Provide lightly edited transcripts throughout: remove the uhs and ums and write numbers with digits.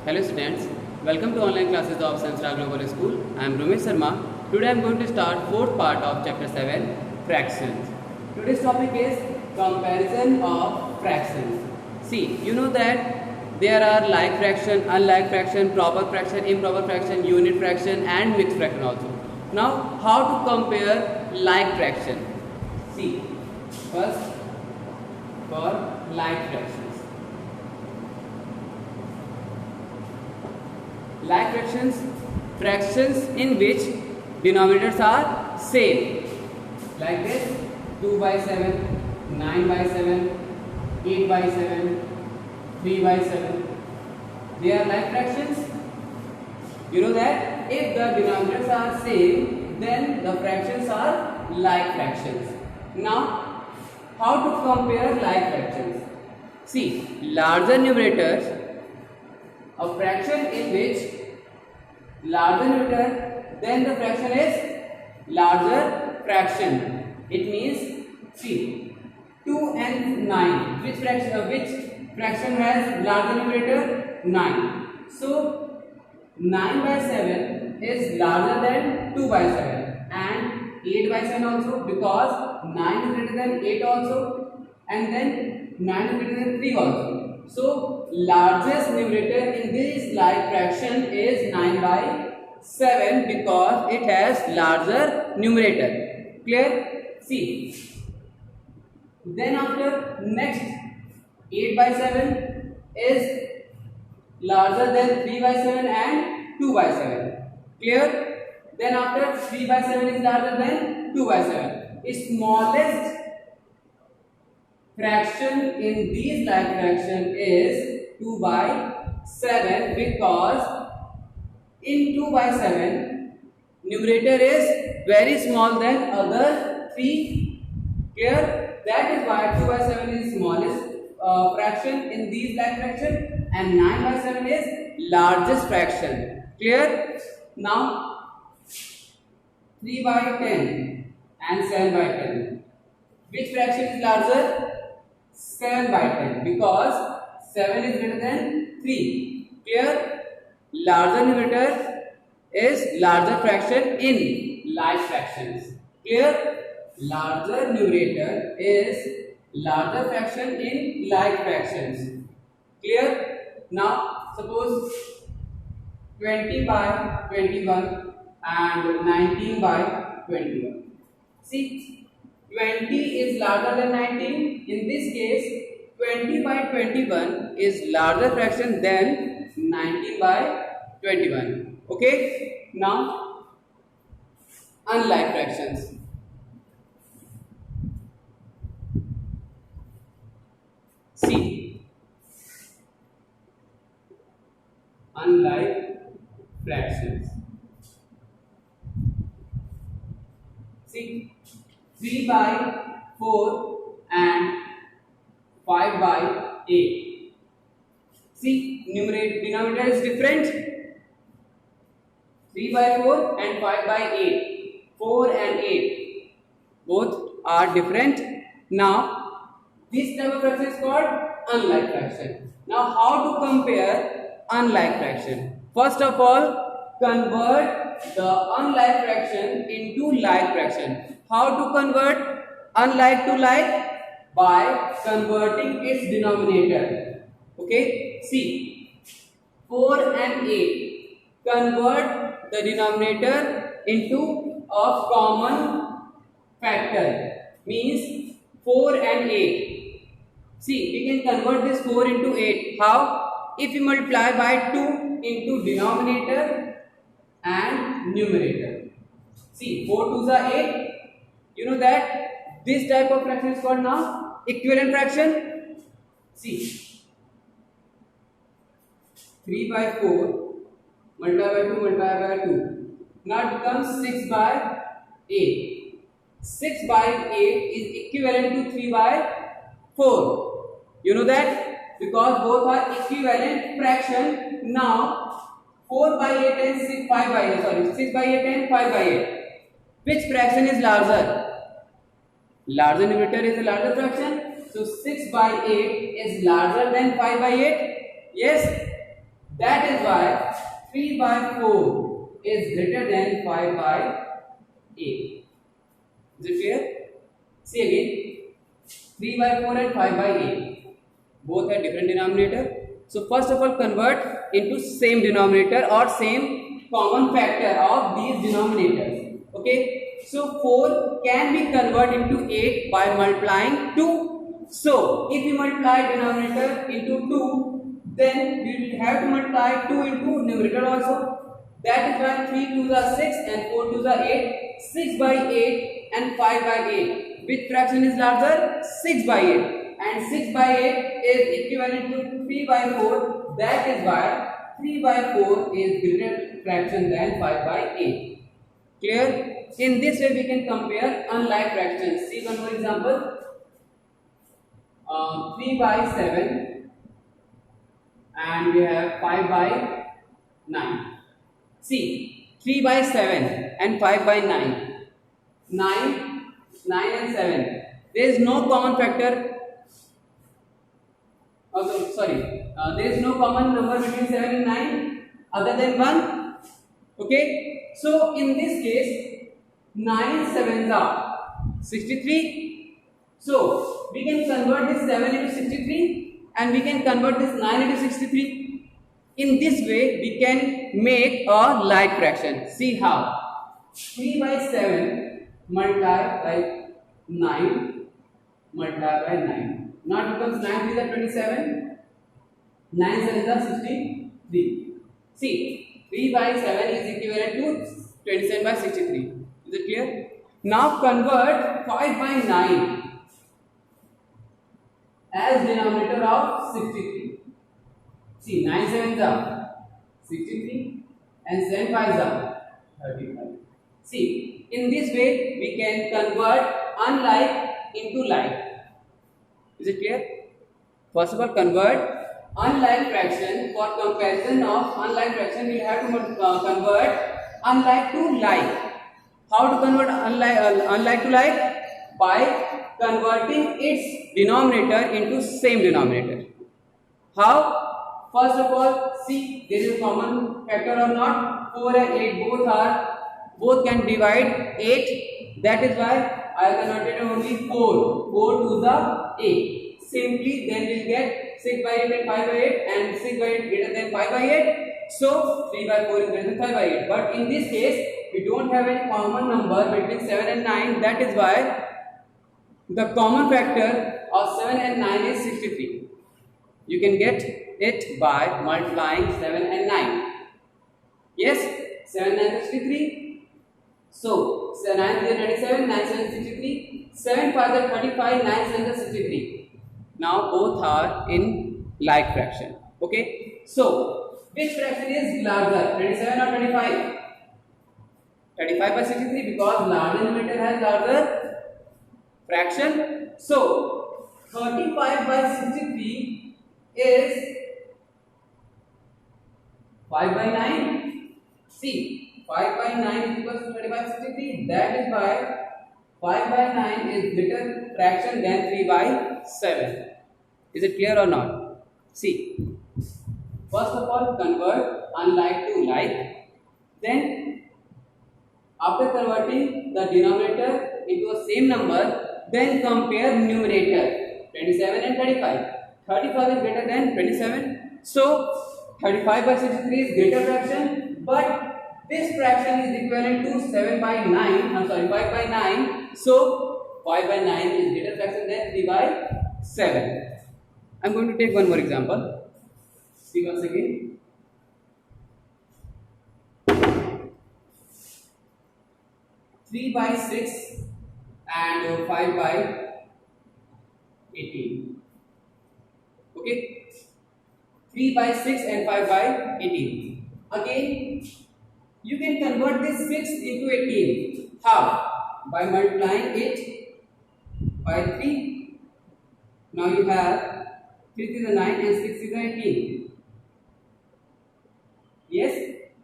Hello students, welcome to online classes of Sansra Global School. I am Rumesh Sharma. Today I am going to start fourth part of chapter 7, fractions. Today's topic is comparison of fractions. See, you know that there are like fraction, unlike fraction, proper fraction, improper fraction, unit fraction and mixed fraction also. Now, how to compare like fraction? See, first for like fractions. Like fractions, fractions in which denominators are same, like this 2 by 7, 9 by 7, 8 by 7, 3 by 7. They are like fractions. You know that if the denominators are same, then the fractions are like fractions. Now, how to compare like fractions? See, larger numerators, a fraction in which larger numerator, then the fraction is larger fraction. It means, see, 2 and 9. Which fraction has larger numerator? 9. So 9 by 7 is larger than 2 by 7 and 8 by 7 also, because 9 is greater than 8 also, and then 9 is greater than 3 also. So largest numerator in this like fraction is 9 by 7 because it has larger numerator. Clear? See. Then after next 8 by 7 is larger than 3 by 7 and 2 by 7. Clear? Then after 3 by 7 is larger than 2 by 7. Smallest fraction in these like fraction is 2 by 7 because in 2 by 7 numerator is very small than other 3. Clear? That is why 2 by 7 is smallest fraction in these like fraction and 9 by 7 is largest fraction. Clear? Now 3 by 10 and 7 by 10. Which fraction is larger? 7 by 10 because 7 is greater than 3. Clear? Larger numerator is larger fraction in like fractions. Clear? Larger numerator is larger fraction in like fractions. Clear? Now suppose 20 by 21 and 19 by 21. See, 20 is larger than 19. In this case, 20 by 21 is larger fraction than 19 by 21. Okay? Now, unlike fractions. See, unlike fractions. See, 3 by 4 and 5 by 8. See, denominator is different. 3 by 4 and 5 by 8. 4 and 8. Both are different. Now, this type of fraction is called unlike fraction. Now, how to compare unlike fraction? First of all, convert the unlike fraction into like fraction. How to convert unlike to like? By converting its denominator. Okay, see, 4 and 8. Convert the denominator into a common factor. Means 4 and 8. See, we can convert this 4 into 8. How? If you multiply by 2 into denominator and numerator. See, 4 2s are 8. You know that this type of fraction is called now equivalent fraction. See, 3 by 4 multiplied by 2 multiplied by 2. Now it becomes 6 by 8. 6 by 8 is equivalent to 3 by 4. You know that because both are equivalent fraction. Now 4 by 8 and 6 by 8. Sorry, 6 by 8 and 5 by 8. Which fraction is larger? Larger numerator is a larger fraction. So 6 by 8 is larger than 5 by 8. Yes. That is why 3 by 4 is greater than 5 by 8. Is it clear? See again, 3 by 4 and 5 by 8. Both have different denominator. So first of all, convert into same denominator or same common factor of these denominators. Okay. So 4 can be converted into 8 by multiplying 2. So if we multiply denominator into 2, then we will have to multiply 2 into numerator also. That is why 3 2s are 6 and 4 2s are 8. 6 by 8 and 5 by 8. Which fraction is larger? 6 by 8. And 6 by 8 is equivalent to 3 by 4. That is why 3 by 4 is greater fraction than 5 by 8. Clear? In this way we can compare unlike fractions. See one more example. 3 by 7 and we have 5 by 9. See, 3 by 7 and 5 by 9. 9 and 7. There is no common factor. Oh, sorry. There is no common number between 7 and 9 other than 1. Okay. So in this case, 9 sevens are 63. So we can convert this 7 into 63 and we can convert this 9 into 63. In this way, we can make a like fraction. See how? 3 by 7 multiplied by 9 multiplied by 9. Now it becomes 9 3 is 27. 9 7 is 63. See, 3 by 7 is equivalent to 27 by 63. Is it clear? Now convert 5 by 9 as denominator of 63. See, 9 sevens are 63 and 7 fives are 35. See, in this way we can convert unlike into like. Is it clear? First of all, convert unlike fraction. For comparison of unlike fraction, we will have to convert unlike to like. How to convert unlike to like? By converting its denominator into same denominator. How? First of all, see there is a common factor or not. 4 and 8 both can divide 8. That is why I converted only 4. 4 to the 8. Simply then we will get 6 by 8 and 5 by 8 and 6 by 8 greater than 5 by 8. So 3 by 4 is greater than 5 by 8. But in this case, we don't have any common number between 7 and 9. That is why the common factor of 7 and 9 is 63. You can get it by multiplying 7 and 9. Yes, 7 9 is 63. So 9 is 27, 9 7 is 63. 7 5 is 35, 9 7 is 63. Now both are in like fraction. Okay. So which fraction is larger, 27 or 25? 35 by 63 because larger numerator has larger fraction. So 35 by 63 is 5 by 9. See, 5 by 9 is equal to 35 by 63. That is why 5 by 9 is greater fraction than 3 by 7. Is it clear or not? See, first of all, convert unlike to like. Then, after converting the denominator into a same number, then compare numerator 27 and 35. 35 is greater than 27. So, 35 by 63 is greater fraction, but this fraction is equivalent to 7 by 9. 5 by 9. So, 5 by 9 is greater fraction than 3 by 7. I am going to take one more example. See once again. Three by 6 and 5 by 18. Okay. 3 by 6 and 5 by 18. Again, you can convert this 6 into 18. How? By multiplying it by 3. Now you have 3 is 9 and 6 is 18. Yes?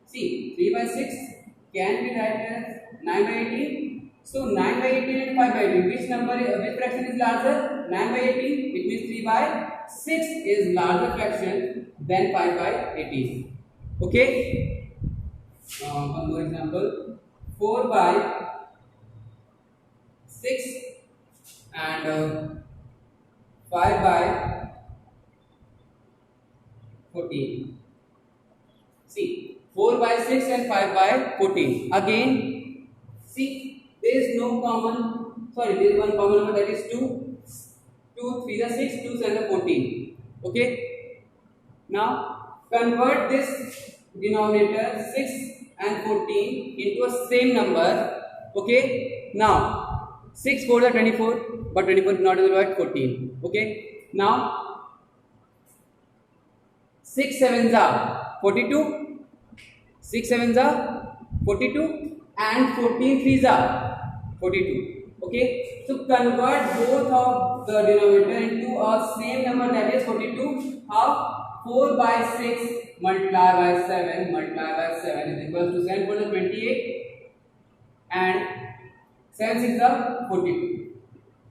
See, 3 by 6 can be written as 9 by 18. So 9 by 18 and 5 by 18. Which fraction is larger? 9 by 18. It means 3 by 6 is larger fraction then 5 by 18. Okay. One more example. 4 by 6 and 5 by 14. See, 4 by 6 and 5 by 14. Again, see, there is no common, sorry, there is one common number, that is 2. 2, 3 is 6, 2, 7 is 14. Okay. Now, convert this denominator 6 and 14 into a same number. Okay. Now, 6 4 is 24, but 24 is not equal to 14. Okay. Now, 6 sevens are 42, 6 sevens are 42 and 14 threes are 42. Okay, so convert both of the denominator into a same number, that is 42. How? 4 by 6 multiply by 7 multiply by 7 is equal to 7 4 is 28 and 7 6 is 42.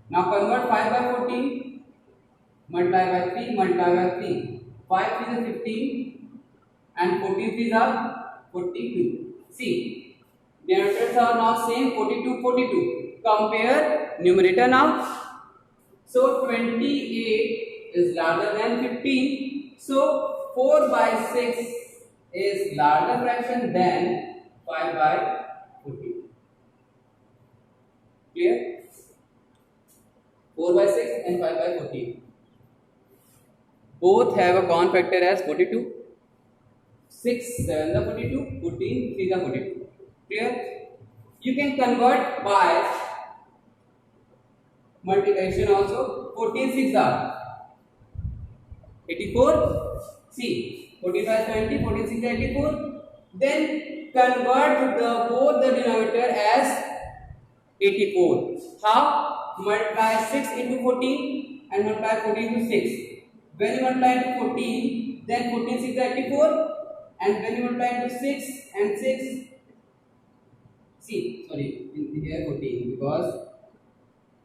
Now convert 5 by 14 multiply by 3 multiply by 3. 5 3 is 15 and 14 3 is 42. See, denominators are now same, 42 42. Compare numerator now. So 28 is larger than 15. So 4 by 6 is larger fraction than 5 by 14. Clear? 4 by 6 and 5 by 14. Both have a common factor as 42. 6 7 is 42, 14 3 is 42. Clear? You can convert by multiplication also. 14 6 are 84. See, 45 20, 14 6 84. Then convert both the denominator as 84. How? Multiply 6 into 14 and multiply 14 into 6. When you multiply into 14, then 14 6 is 84. And when you multiply into 6 and 6, see, sorry, in here 14, because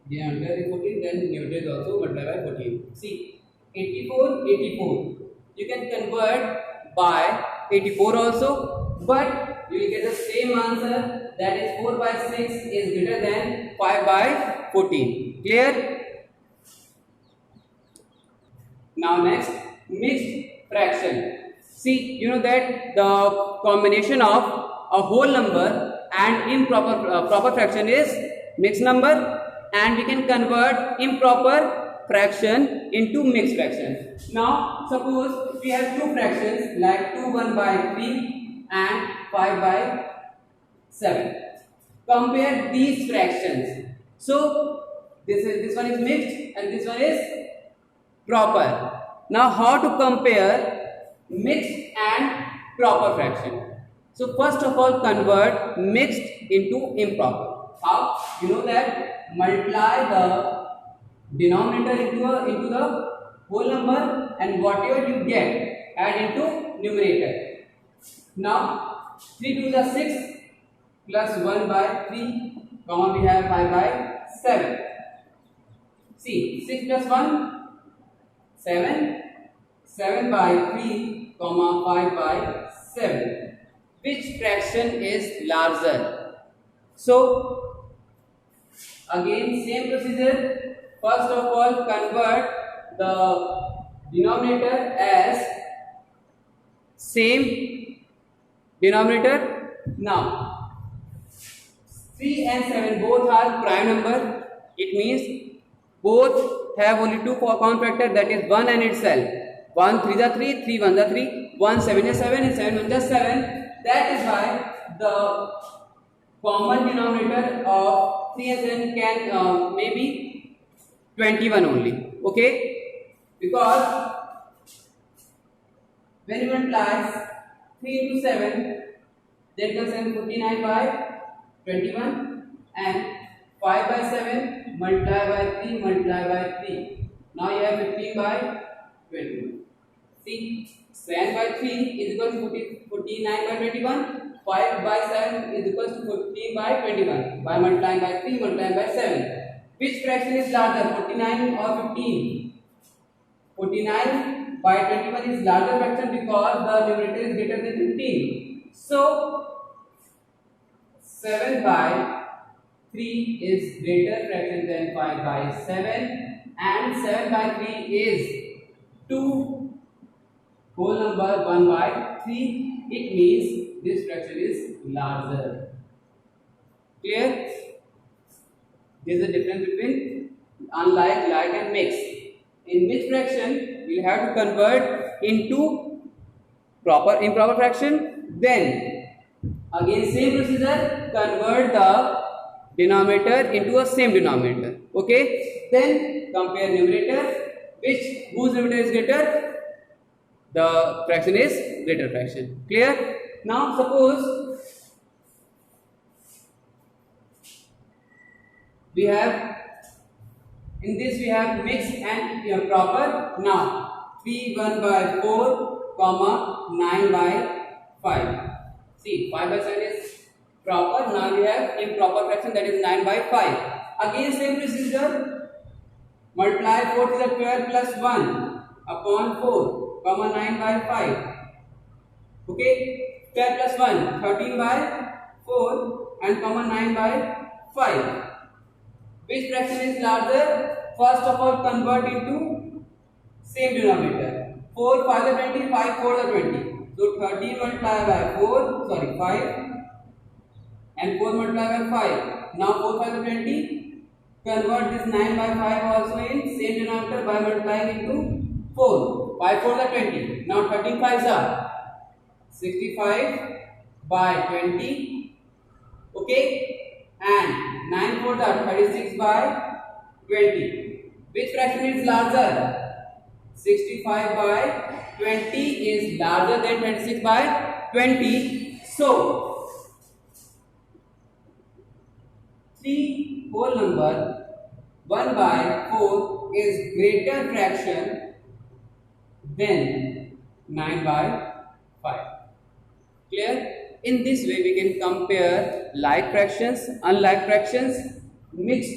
the answer is 14, then numerator is also multiplied by 14. See, 84, 84. You can convert by 84 also, but you will get the same answer, that is 4 by 6 is greater than 5 by 14. Clear? Now next, mixed fraction. See, you know that the combination of a whole number and improper proper fraction is mixed number, and we can convert improper fraction into mixed fraction. Now suppose we have two fractions like 2 1 by 3 and 5 by 7. Compare these fractions. So this one is mixed and this one is proper. Now how to compare mixed and proper fraction? So first of all, convert mixed into improper. How? You know that multiply the denominator into the whole number, and whatever you get add into numerator. Now 3 2 is 6 plus 1 by 3, comma we have 5 by 7. See, 6 plus 1 7, 7 by 3, comma 5 by 7. Which fraction is larger? So again same procedure. First of all, convert the denominator as same denominator. Now 3 and 7 both are prime number. It means both have only two common factor, that is 1 and itself. 1 3 is 3, 3 1 is 3, 1 7 is 7 and 7 1 is 7. That is why the common denominator of 3 and 7 can maybe 21 only. Okay, because when you multiply 3 into 7, that comes 49 by 21, and 5 by 7 multiply by 3 multiply by 3. Now you have 15 by 21. See, 7 by 3 is equal to 49 by 21. 5 by 7 is equal to 14 by 21. By multiplying by 3 multiplying by 7. Which fraction is larger, 49 or 15? 49 by 21 is larger fraction because the numerator is greater than 15. So 7 by 3 is greater fraction than 5 by 7, and 7 by 3 is 2 whole number 1 by 3. It means this fraction is larger. Clear? There is a difference between unlike, like and mix. In which fraction we will have to convert into improper fraction, then again same procedure, convert the denominator into a same denominator. Okay, then compare numerator, whose numerator is greater, the fraction is greater fraction. Clear? Now suppose we have in this we have mixed and proper. Now 3 1 by 4 comma 9 by 5. See, 5 by 7 is proper. Now we have improper fraction, that is 9 by 5. Again same procedure, multiply 4 to the square plus 1 upon 4 comma 9 by 5. Okay, square plus 1 13 by 4 and comma 9 by 5. Which fraction is larger? First of all, convert into same denominator. 4 5 are 20, 5 4 are 20. So 13 multiplied by 4, sorry 5, and 4 multiplied by 5. Now 4 5 are 20. Convert this 9 by 5 also in same denominator by multiplying into 4. 5 4 are 20. Now 13 5s are 65 by 20. Okay, and 9 4s are 36 by 20. Which fraction is larger? 65 by 20 is larger than 26 by 20. So 3 whole number 1 by 4 is greater fraction than 9 by 5. Clear? In this way we can compare like fractions, unlike fractions, mixed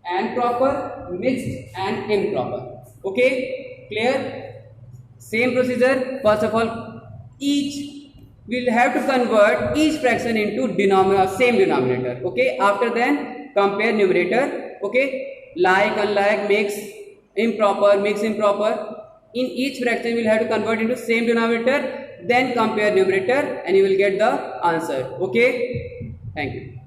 and proper, mixed and improper. Okay, clear? Same procedure. First of all, each we'll have to convert each fraction into same denominator. Okay, after then compare numerator. Okay, like, unlike, mix, improper, mix, improper. In each fraction we'll have to convert into same denominator, then compare numerator and you will get the answer. Okay, thank you.